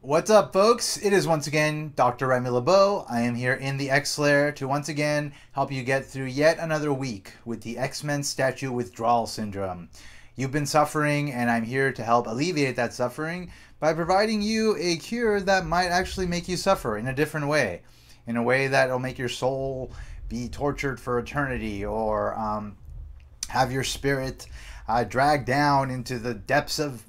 What's up, folks? It is once again Dr. Remy LeBeau. I am here in the X-Lair to once again help you get through yet another week with the X-Men Statue Withdrawal Syndrome. You've been suffering, and I'm here to help alleviate that suffering by providing you a cure that might actually make you suffer in a different way. In a way that will make your soul be tortured for eternity, or have your spirit dragged down into the depths of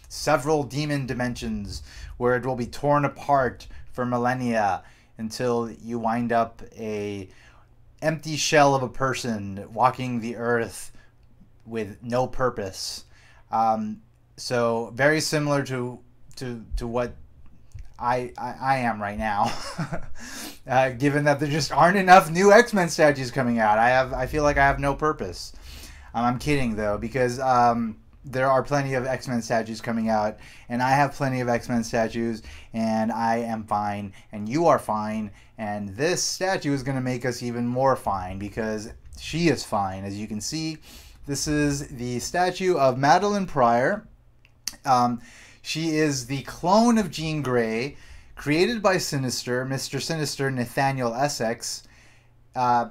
several demon dimensions where it will be torn apart for millennia until you wind up a empty shell of a person walking the earth with no purpose. So very similar to what I am right now. Given that there just aren't enough new X-Men statues coming out, I feel like I have no purpose. I'm kidding though, because there are plenty of X-Men statues coming out, and I have plenty of X-Men statues, and I am fine, and you are fine, and this statue is going to make us even more fine, because she is fine. As you can see, this is the statue of Madelyne Pryor. She is the clone of Jean Grey, created by Mr. Sinister, Nathaniel Essex.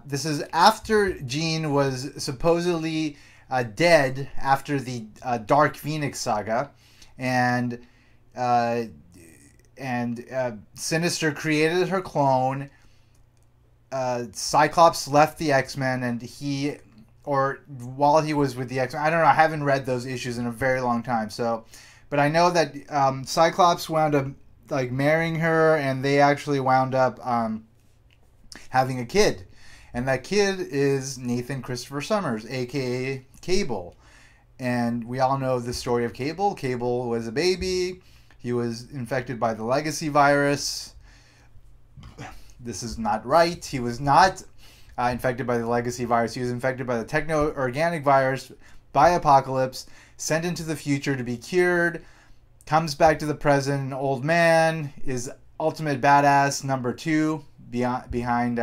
This is after Jean was supposedly dead after the Dark Phoenix saga, and Sinister created her clone. Cyclops left the X-Men, and while he was with the X-Men, I don't know, I haven't read those issues in a very long time, but I know that Cyclops wound up like marrying her, and they actually wound up having a kid. And that kid is Nathan Christopher Summers, aka Cable. And we all know the story of Cable. Cable was a baby. He was infected by the legacy virus. This is not right. He was not infected by the legacy virus. He was infected by the techno-organic virus by Apocalypse, sent into the future to be cured, comes back to the present, an old man, is ultimate badass number 2 behind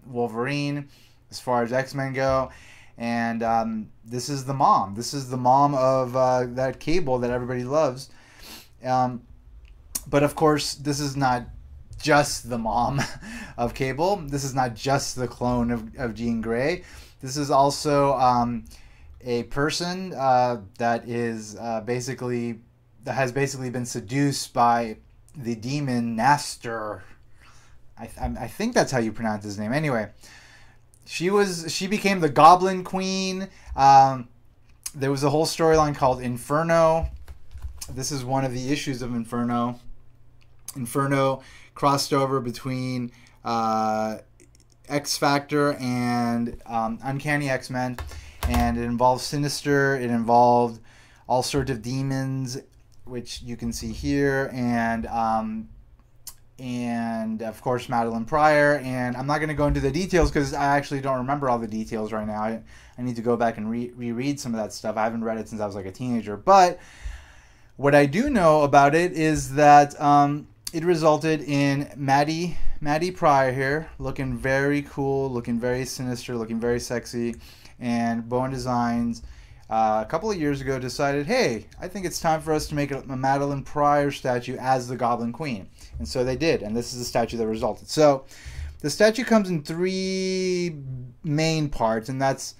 Wolverine as far as X-Men go. And this is the mom. This is the mom of that Cable that everybody loves. But of course, this is not just the mom of Cable. This is not just the clone of Jean Grey. This is also a person that has basically been seduced by the demon Nastor. I think that's how you pronounce his name. Anyway, she became the Goblin Queen. There was a whole storyline called Inferno. This is one of the issues of Inferno. Inferno crossed over between X Factor and Uncanny X-Men, and it involved Sinister. It involved all sorts of demons, which you can see here, and of course Madelyne Pryor. And I'm not going to go into the details because I actually don't remember all the details right now. I need to go back and reread some of that stuff. I haven't read it since I was like a teenager. But what I do know about it is that it resulted in Maddie Pryor here, looking very cool, looking very sinister, looking very sexy. And Bowen Designs a couple of years ago decided, hey, I think it's time for us to make a Madelyne Pryor statue as the Goblin Queen. And so they did, and this is the statue that resulted. So the statue comes in 3 main parts, and that's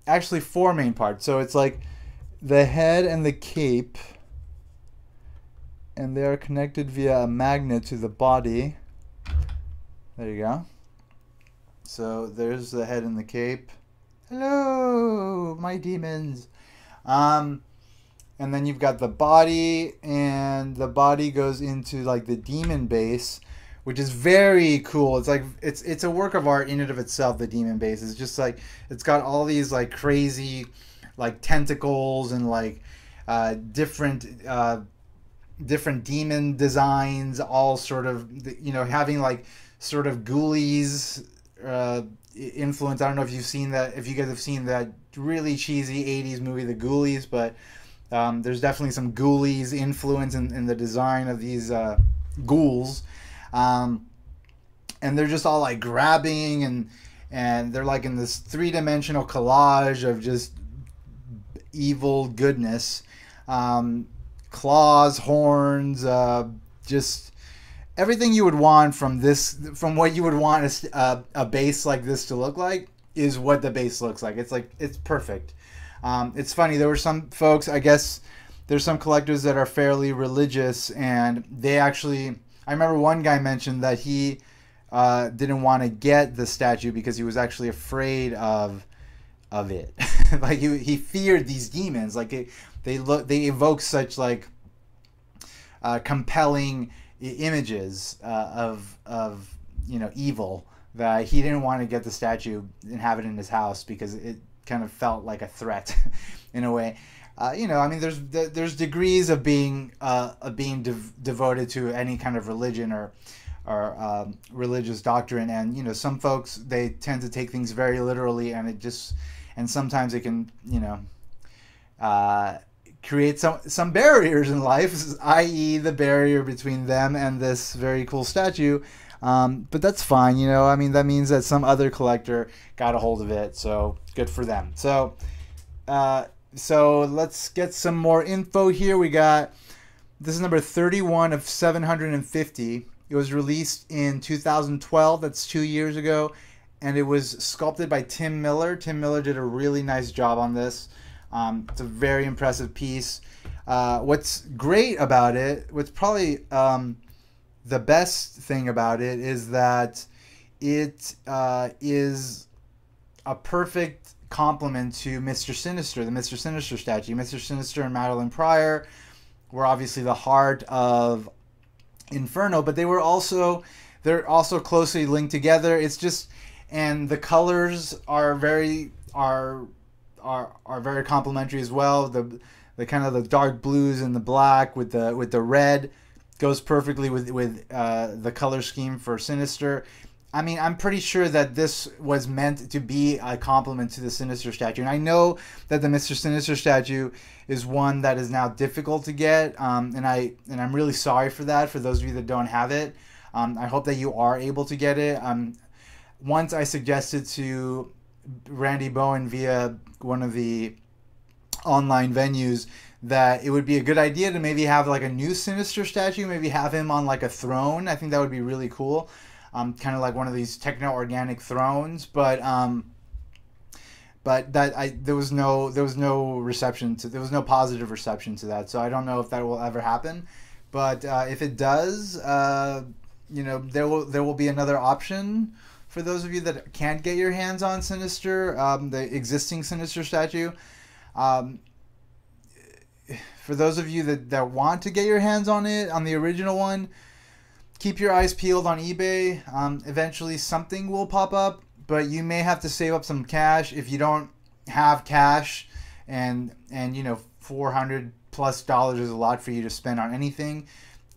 actually 4 main parts. So it's like the head and the cape, and they are connected via a magnet to the body. There you go. So there's the head and the cape. Hello, my demons. And then you've got the body, and the body goes into like the demon base, which is very cool. It's like it's a work of art in and of itself. The demon base is just like, it's got all these like crazy like tentacles and like different demon designs, all sort of, you know, having like sort of ghoulies influence. I don't know if you've seen that, if you guys have seen that really cheesy 80s movie The Ghoulies, but there's definitely some ghoulies influence in the design of these ghouls, and they're just all like grabbing, and they're like in this 3-dimensional collage of just evil goodness. claws, horns, just everything you would want from what you would want a base like this to look like is what the base looks like. It's perfect. It's funny, there were some folks, I guess there's some collectors that are fairly religious, and they actually, I remember one guy mentioned that he didn't want to get the statue because he was actually afraid of it. Like he feared these demons. Like they evoke such like compelling images of evil, that he didn't want to get the statue and have it in his house because it kind of felt like a threat in a way. I mean, there's degrees of being devoted to any kind of religion or religious doctrine, and some folks, they tend to take things very literally, and sometimes it can create some barriers in life, i.e. the barrier between them and this very cool statue. But that's fine, I mean, that means that some other collector got a hold of it, so good for them. So let's get some more info here. This is number 31 of 750. It was released in 2012. That's 2 years ago. And it was sculpted by Tim Miller. Tim Miller did a really nice job on this. It's a very impressive piece. What's great about it, what's probably the best thing about it, is that it is a perfect complement to Mr. Sinister, the Mr. Sinister statue. Mr. Sinister and Madelyne Pryor were obviously the heart of Inferno, but they're also closely linked together. It's just, and the colors are very complementary as well. The kind of the dark blues and the black with the red goes perfectly with the color scheme for Sinister. I mean, I'm pretty sure that this was meant to be a complement to the Sinister statue. And I know that the Mr. Sinister statue is one that is now difficult to get. And I'm really sorry for that, for those of you that don't have it. I hope that you are able to get it. Once I suggested to Randy Bowen via one of the online venues that it would be a good idea to maybe have like a new Sinister statue, maybe have him on like a throne. I think that would be really cool. Kind of like one of these techno-organic thrones, but there was no reception to, there was no positive reception to that, so I don't know if that will ever happen. But if it does, there will be another option for those of you that can't get your hands on Sinister, the existing Sinister statue. For those of you that want to get your hands on it, on the original one, keep your eyes peeled on eBay. Eventually something will pop up, but you may have to save up some cash. If you don't have cash, and $400+ is a lot for you to spend on anything,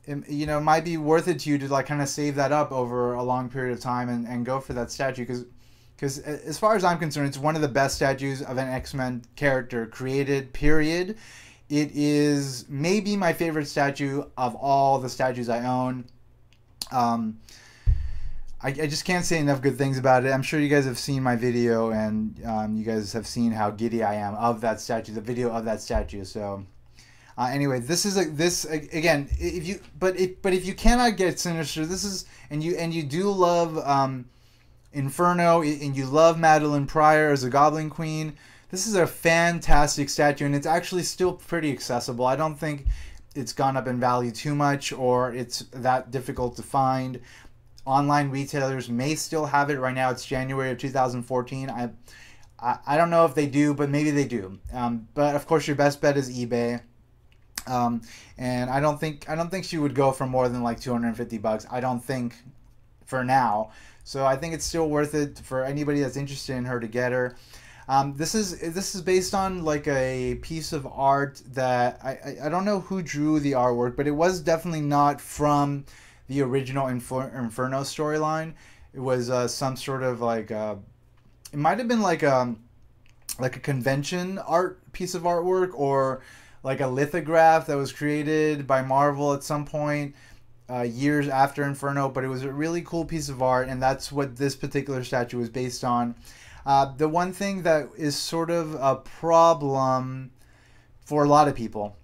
it might be worth it to you to like kind of save that up over a long period of time and go for that statue, because as far as I'm concerned, it's one of the best statues of an X-Men character created, period. It is maybe my favorite statue of all the statues I own. I just can't say enough good things about it. I'm sure you guys have seen my video, and you guys have seen how giddy I am of that statue, the video of that statue. So anyway, this is again, if you cannot get Sinister, and you do love Inferno, and you love Madelyne Pryor as a Goblin Queen, this is a fantastic statue, and it's actually still pretty accessible. I don't think it's gone up in value too much, or it's that difficult to find. Online retailers may still have it. Right now it's January of 2014. I don't know if they do, but maybe they do. But of course your best bet is eBay. And I don't think she would go for more than like $250. I don't think, for now. So I think it's still worth it for anybody that's interested in her to get her. This is based on like a piece of art that I don't know who drew the artwork, but it was definitely not from the original Inferno storyline. It was some sort of like it might have been like a convention art piece of artwork, or like a lithograph that was created by Marvel at some point years after Inferno. But it was a really cool piece of art, and that's what this particular statue was based on. The one thing that is sort of a problem for a lot of people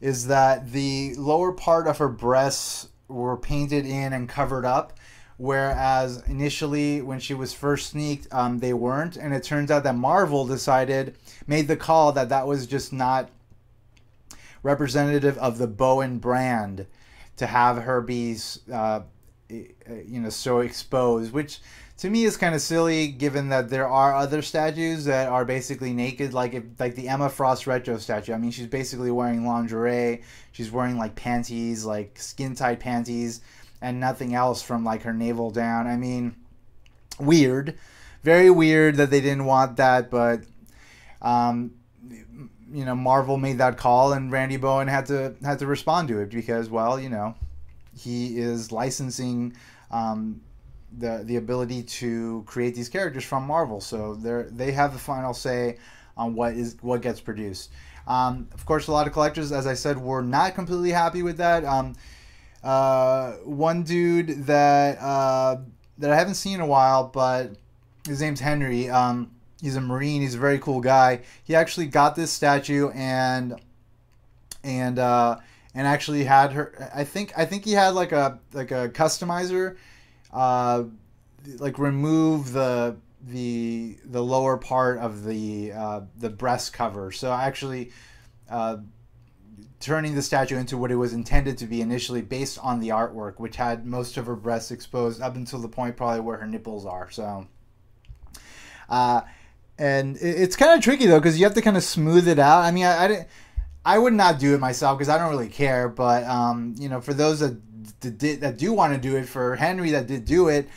is that the lower part of her breasts were painted in and covered up, whereas initially when she was first sneaked, they weren't. And it turns out that Marvel made the call that that was just not representative of the Bowen brand to have her be so exposed, which to me is kind of silly, given that there are other statues that are basically naked, like the Emma Frost retro statue. I mean, she's basically wearing lingerie, she's wearing like panties, like skin tight panties, and nothing else from like her navel down. I mean, weird, very weird that they didn't want that, but Marvel made that call, and Randy Bowen had to respond to it because, well, he is licensing the ability to create these characters from Marvel, so they have the final say on what gets produced. Of course, a lot of collectors, as I said, were not completely happy with that. One dude that I haven't seen in a while, but his name's Henry. He's a Marine. He's a very cool guy. He actually got this statue and actually had her. I think he had like a customizer, like remove the lower part of the breast cover. So actually, turning the statue into what it was intended to be initially, based on the artwork, which had most of her breasts exposed up until the point probably where her nipples are. So. And it's kind of tricky though, because you have to kind of smooth it out. I mean, I would not do it myself because I don't really care. But for those that do want to do it, for Henry that did do it,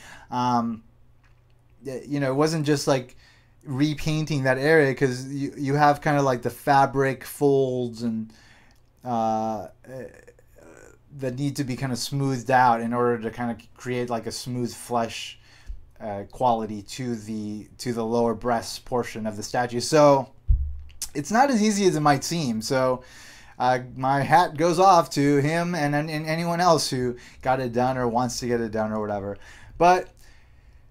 it wasn't just like repainting that area, because you have kind of like the fabric folds and that need to be kind of smoothed out in order to kind of create like a smooth flesh quality to the lower breast portion of the statue. So it's not as easy as it might seem. So my hat goes off to him and anyone else who got it done or wants to get it done or whatever. But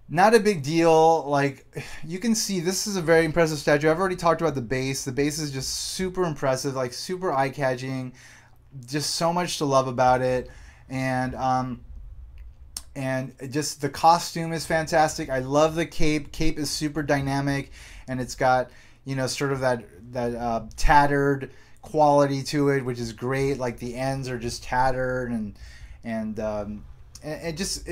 not a big deal. Like, you can see this is a very impressive statue. I've already talked about the base. The base is just super impressive, like super eye-catching. Just so much to love about it. And just the costume is fantastic. I love the cape. Cape is super dynamic, and it's got sort of that tattered quality to it, which is great. Like the ends are just tattered, and it just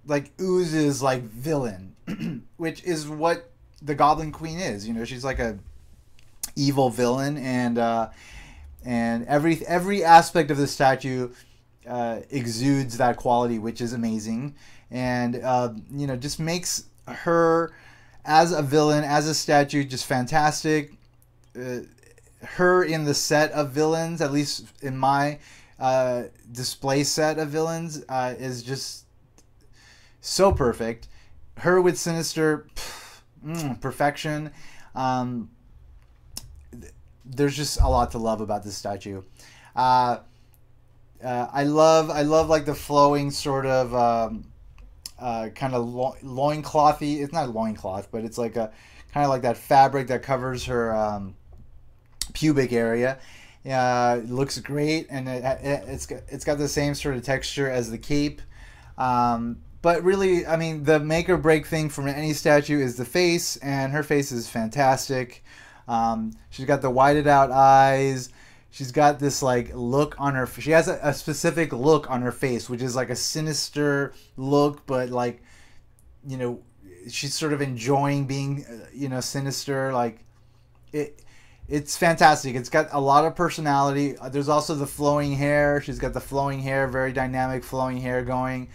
like oozes like villain, which is what the Goblin Queen is. She's like a evil villain, and every aspect of the statue exudes that quality, which is amazing, and just makes her as a villain, as a statue, just fantastic. Her in the set of villains, at least in my display set of villains, is just so perfect. Her with Sinister, perfection. There's just a lot to love about this statue. I love like the flowing sort of kind of loinclothy. It's not loincloth, but it's like a kind of like that fabric that covers her pubic area. It looks great, and it's got the same sort of texture as the cape. But really, I mean, the make or break thing from any statue is the face, and her face is fantastic. She's got the whited out eyes. She's got this like look on her. She has a specific look on her face, which is like a sinister look, but like, she's sort of enjoying being, sinister. Like, it's fantastic. It's got a lot of personality. There's also the flowing hair. She's got the flowing hair, very dynamic flowing hair going.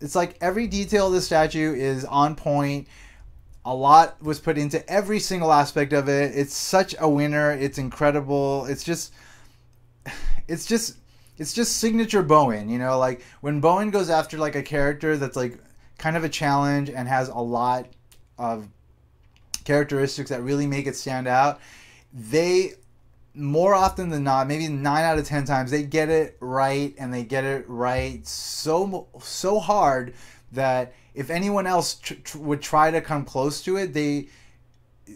It's like every detail of the statue is on point. A lot was put into every single aspect of it. It's such a winner. It's incredible. It's just signature Bowen, like when Bowen goes after like a character that's like kind of a challenge and has a lot of characteristics that really make it stand out, they, more often than not, maybe 9 out of 10 times, they get it right, and they get it right so hard that if anyone else would try to come close to it, they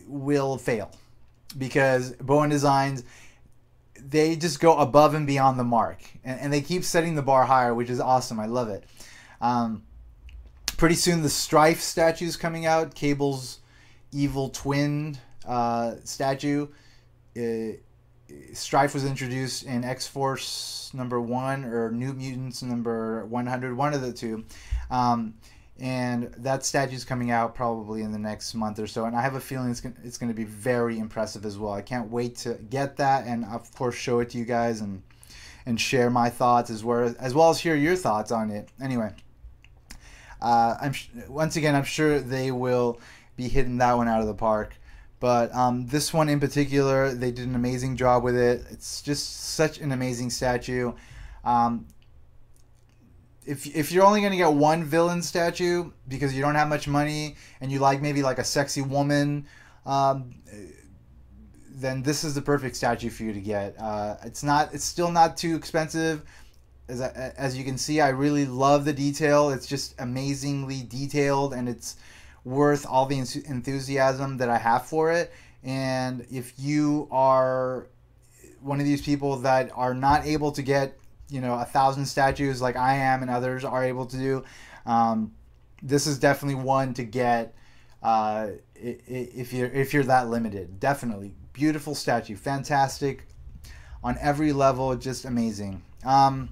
will fail, because Bowen Designs, they just go above and beyond the mark, and they keep setting the bar higher, which is awesome. I love it. Pretty soon the Strife statue is coming out. Cable's evil twin statue. Strife was introduced in X-Force #1 or New Mutants #100, one of the two. And that statue is coming out probably in the next month or so, and I have a feeling it's going to be very impressive as well. I can't wait to get that, and of course show it to you guys and share my thoughts as well as hear your thoughts on it. Anyway, once again, I'm sure they will be hitting that one out of the park. But this one in particular, they did an amazing job with it. It's just such an amazing statue. If you're only going to get one villain statue because you don't have much money and you like maybe like a sexy woman, then this is the perfect statue for you to get. It's still not too expensive. As you can see, I really love the detail. It's just amazingly detailed, and it's worth all the enthusiasm that I have for it. And if you are one of these people that are not able to get 1,000 statues like I am and others are able to do, this is definitely one to get if you're that limited. Definitely beautiful statue, fantastic on every level, just amazing. All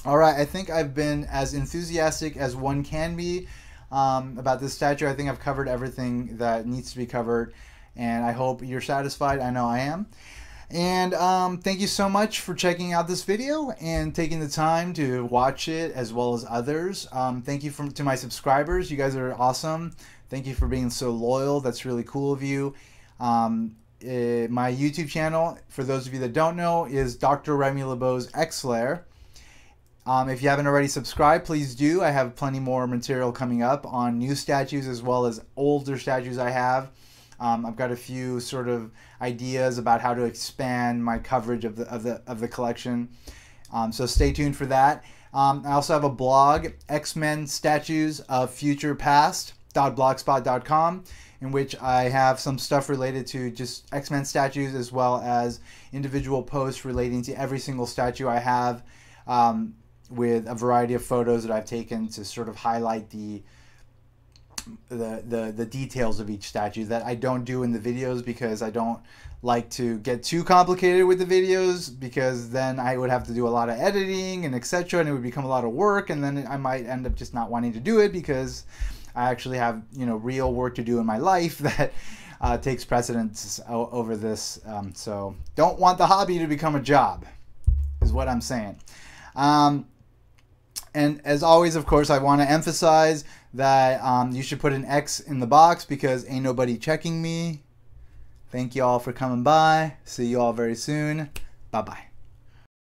right, I think I've been as enthusiastic as one can be about this statue. I think I've covered everything that needs to be covered, and I hope you're satisfied. I know I am. And thank you so much for checking out this video and taking the time to watch it, as well as others. Thank you to my subscribers. You guys are awesome. Thank you for being so loyal. That's really cool of you. My YouTube channel, for those of you that don't know, is Dr. Remy LeBeau's X-Lair. If you haven't already subscribed, please do. I have plenty more material coming up on new statues as well as older statues I have. I've got a few sort of ideas about how to expand my coverage of the collection. So stay tuned for that. I also have a blog, X-Men Statues of Future Past.blogspot.com, in which I have some stuff related to just X-Men statues, as well as individual posts relating to every single statue I have, with a variety of photos that I've taken to sort of highlight the details of each statue that I don't do in the videos, because I don't like to get too complicated with the videos, because then I would have to do a lot of editing and etc., and it would become a lot of work, and then I might end up just not wanting to do it because I actually have real work to do in my life that takes precedence over this. So don't want the hobby to become a job, is what I'm saying. And as always, of course, I want to emphasize that you should put an X in the box, because ain't nobody checking me. Thank you all for coming by. See you all very soon. Bye-bye.